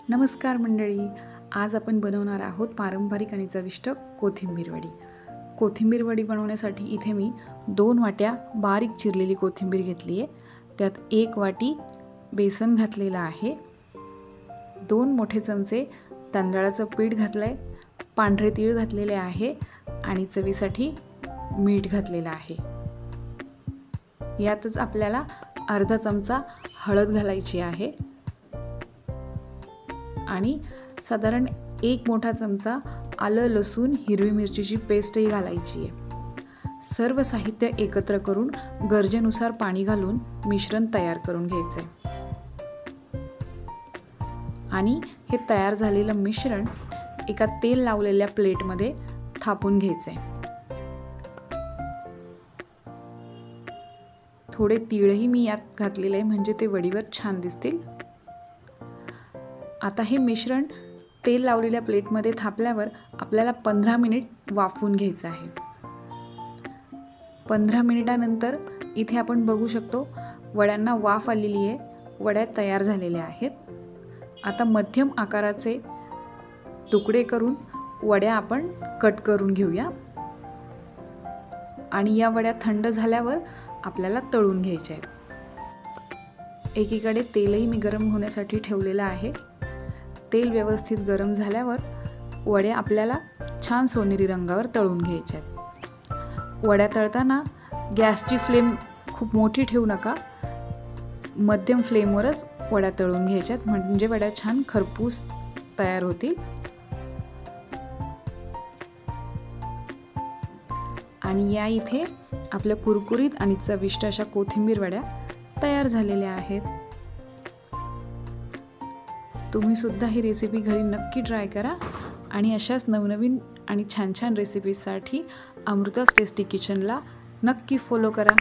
नमस्कार मंडळी, आज आपण बनवणार आहोत पारंपरिक आणि चविष्ट कोथिंबीर वडी। कोथिंबीर वडी बनवण्यासाठी इथे मी 2 वाट्या बारीक चिरलेली कोथिंबीर घेतली आहे। त्यात 1 वाटी बेसन घातलेलं आहे, 2 मोठे चमचे तांदळाचं पीठ घातलंय, पांढरे तीळ घातलेले आहे आणि चवीसाठी मीठ घातलेलं आहे। यातच आपल्याला अर्धा चमचा हळद घालायची आहे आणि साधारण 1 मोठा चमचा आलं लसूण हिरवी मिरचीची पेस्टही घालायची आहे। सर्व साहित्य एकत्र करून गरजेनुसार पाणी घालून मिश्रण तयार करून घ्यायचे आणि हे तयार झालेलं मिश्रण एका तेल लावलेल्या प्लेटमध्ये थापून घ्यायचे। थोडे तीळही मी यात घातलेले आहे म्हणजे ते वडीवर छान दिसतील। आता हे मिश्रण तेल लावलेल्या प्लेटमध्ये थापल्यावर आपल्याला 15 मिनिट वाफवून घ्यायचं आहे। 15 मिनिटानंतर इथे आपण बघू शकतो वड्यांना वाफ आलेली आहे, वड्या तयार झालेल्या आहेत। आता मध्यम आकाराचे तुकडे करून वड्या आपण कट करून घेऊया आणि या वड्या थंड झाल्यावर आपल्याला तळून घ्यायच्या आहेत। एकीकडे तेलही मी गरम होण्यासाठी ठेवलेलं आहे। तेल व्यवस्थित गरम झाल्यावर वड्या आपल्याला छान सोनेरी रंगावर तळून घ्यायच्या आहेत। वड्या तळताना गॅसची फ्लेम खूप मोठी ठेवू नका, मध्यम फ्लेमवरच वड्या तळून घ्यायच्या आहेत म्हणजे वड्या छान खरपूस तयार होतील। आणि या इथे आपल्या कुरकुरीत आणि चविष्ट अशा कोथिंबीर वड्या तयार झालेल्या आहेत। तुम्ही सुद्धा ही रेसिपी घरी नक्की ट्राय करा आणि अशाच नवनवीन आणि छान छान रेसिपीजसाठी अमृता's टेस्टी किचनला नक्की फॉलो करा।